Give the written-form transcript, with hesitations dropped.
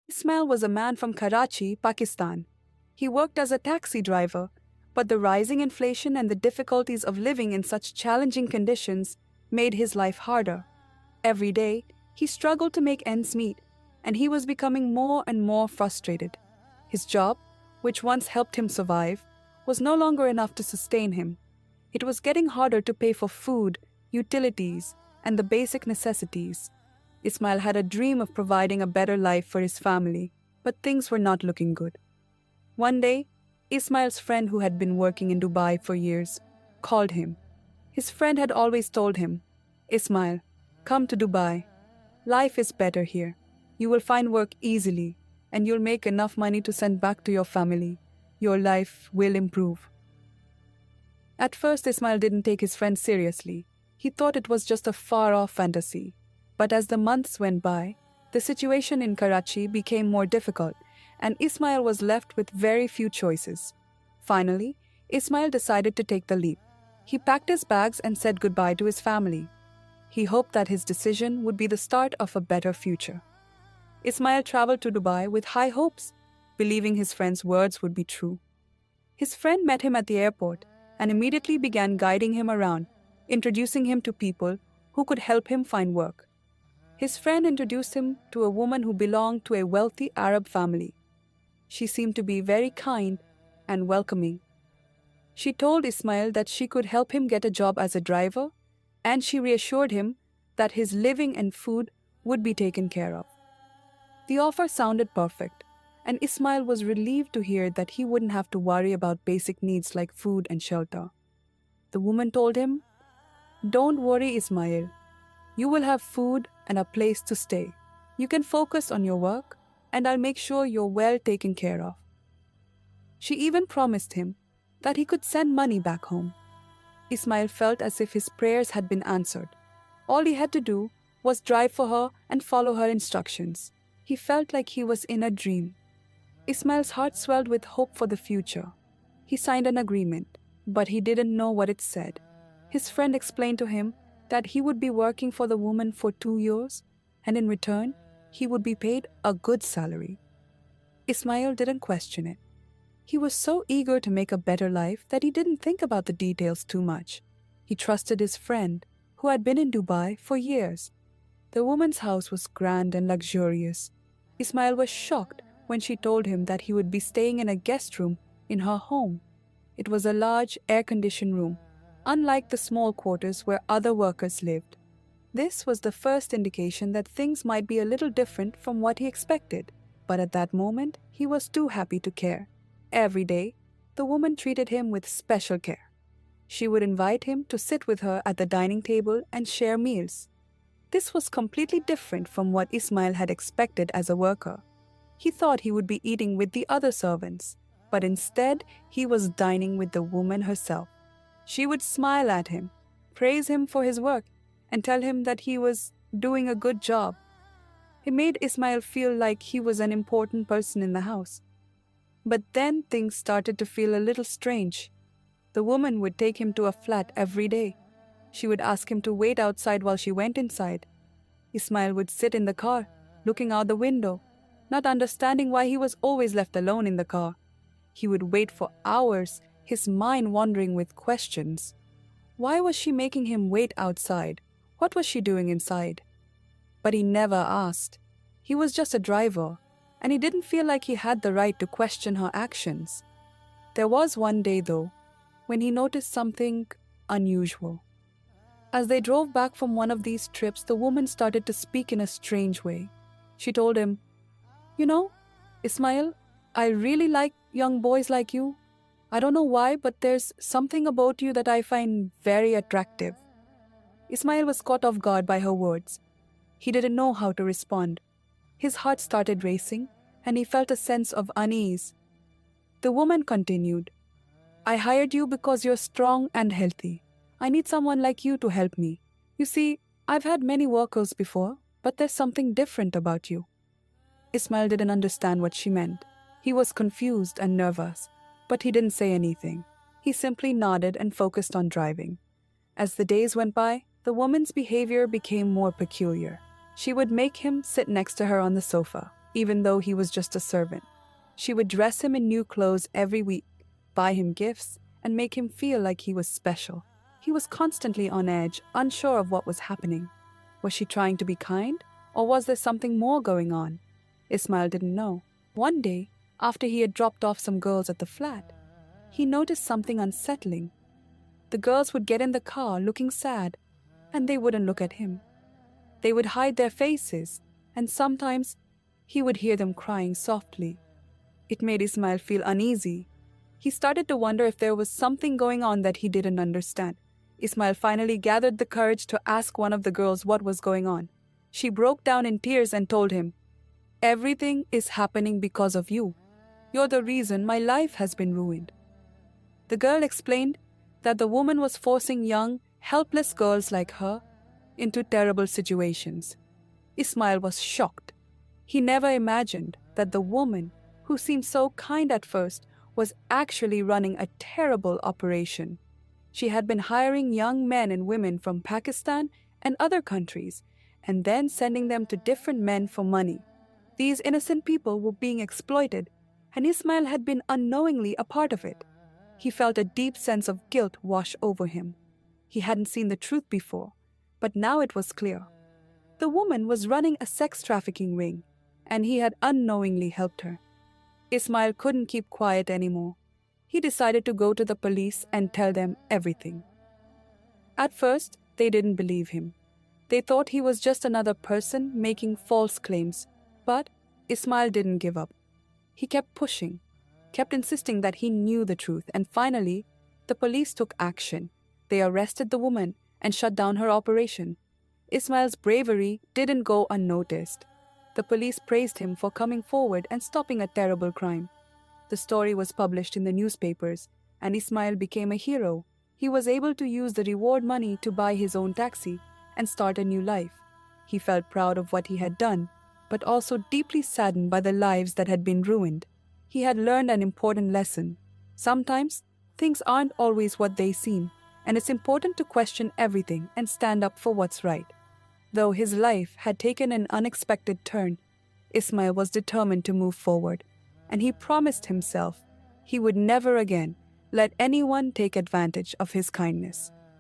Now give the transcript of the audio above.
Ismail was a man from Karachi, Pakistan. He worked as a taxi driver, but the rising inflation and the difficulties of living in such challenging conditions made his life harder. Every day, he struggled to make ends meet, and he was becoming more and more frustrated. His job, which once helped him survive, was no longer enough to sustain him. It was getting harder to pay for food, utilities, and the basic necessities. Ismail had a dream of providing a better life for his family, but things were not looking good. One day, Ismail's friend, who had been working in Dubai for years, called him. His friend had always told him, "Ismail, come to Dubai. Life is better here. You will find work easily, and you'll make enough money to send back to your family. Your life will improve." At first, Ismail didn't take his friend seriously. He thought it was just a far-off fantasy. But as the months went by, the situation in Karachi became more difficult, and Ismail was left with very few choices. Finally, Ismail decided to take the leap. He packed his bags and said goodbye to his family. He hoped that his decision would be the start of a better future. Ismail traveled to Dubai with high hopes, believing his friend's words would be true. His friend met him at the airport and immediately began guiding him around, introducing him to people who could help him find work. His friend introduced him to a woman who belonged to a wealthy Arab family. She seemed to be very kind and welcoming. She told Ismail that she could help him get a job as a driver, and she reassured him that his living and food would be taken care of. The offer sounded perfect, and Ismail was relieved to hear that he wouldn't have to worry about basic needs like food and shelter. The woman told him, "Don't worry, Ismail. You will have food and a place to stay. You can focus on your work, and I'll make sure you're well taken care of." She even promised him that he could send money back home. Ismail felt as if his prayers had been answered. All he had to do was drive for her and follow her instructions. He felt like he was in a dream. Ismail's heart swelled with hope for the future. He signed an agreement, but he didn't know what it said. His friend explained to him that he would be working for the woman for 2 years, and in return, he would be paid a good salary. Ismail didn't question it. He was so eager to make a better life that he didn't think about the details too much. He trusted his friend, who had been in Dubai for years. The woman's house was grand and luxurious. Ismail was shocked when she told him that he would be staying in a guest room in her home. It was a large, air-conditioned room, unlike the small quarters where other workers lived. This was the first indication that things might be a little different from what he expected, but at that moment, he was too happy to care. Every day, the woman treated him with special care. She would invite him to sit with her at the dining table and share meals. This was completely different from what Ismail had expected as a worker. He thought he would be eating with the other servants, but instead, he was dining with the woman herself. She would smile at him, praise him for his work, and tell him that he was doing a good job. It made Ismail feel like he was an important person in the house. But then things started to feel a little strange. The woman would take him to a flat every day. She would ask him to wait outside while she went inside. Ismail would sit in the car, looking out the window, not understanding why he was always left alone in the car. He would wait for hours, his mind wandering with questions. Why was she making him wait outside? What was she doing inside? But he never asked. He was just a driver, and he didn't feel like he had the right to question her actions. There was one day, though, when he noticed something unusual. As they drove back from one of these trips, the woman started to speak in a strange way. She told him, "You know, Ismail, I really like young boys like you. I don't know why, but there's something about you that I find very attractive." Ismail was caught off guard by her words. He didn't know how to respond. His heart started racing, and he felt a sense of unease. The woman continued, "I hired you because you're strong and healthy. I need someone like you to help me. You see, I've had many workers before, but there's something different about you." Ismail didn't understand what she meant. He was confused and nervous, but he didn't say anything. He simply nodded and focused on driving. As the days went by, the woman's behavior became more peculiar. She would make him sit next to her on the sofa, even though he was just a servant. She would dress him in new clothes every week, buy him gifts, and make him feel like he was special. He was constantly on edge, unsure of what was happening. Was she trying to be kind, or was there something more going on? Ismail didn't know. One day, after he had dropped off some girls at the flat, he noticed something unsettling. The girls would get in the car looking sad, and they wouldn't look at him. They would hide their faces, and sometimes he would hear them crying softly. It made Ismail feel uneasy. He started to wonder if there was something going on that he didn't understand. Ismail finally gathered the courage to ask one of the girls what was going on. She broke down in tears and told him, "Everything is happening because of you. You're the reason my life has been ruined." The girl explained that the woman was forcing young, helpless girls like her into terrible situations. Ismail was shocked. He never imagined that the woman, who seemed so kind at first, was actually running a terrible operation. She had been hiring young men and women from Pakistan and other countries, and then sending them to different men for money. These innocent people were being exploited, and Ismail had been unknowingly a part of it. He felt a deep sense of guilt wash over him. He hadn't seen the truth before, but now it was clear. The woman was running a sex trafficking ring, and he had unknowingly helped her. Ismail couldn't keep quiet anymore. He decided to go to the police and tell them everything. At first, they didn't believe him. They thought he was just another person making false claims, but Ismail didn't give up. He kept pushing, kept insisting that he knew the truth, and finally, the police took action. They arrested the woman and shut down her operation. Ismail's bravery didn't go unnoticed. The police praised him for coming forward and stopping a terrible crime. The story was published in the newspapers, and Ismail became a hero. He was able to use the reward money to buy his own taxi and start a new life. He felt proud of what he had done, but also deeply saddened by the lives that had been ruined. He had learned an important lesson. Sometimes, things aren't always what they seem, and it's important to question everything and stand up for what's right. Though his life had taken an unexpected turn, Ismail was determined to move forward, and he promised himself he would never again let anyone take advantage of his kindness.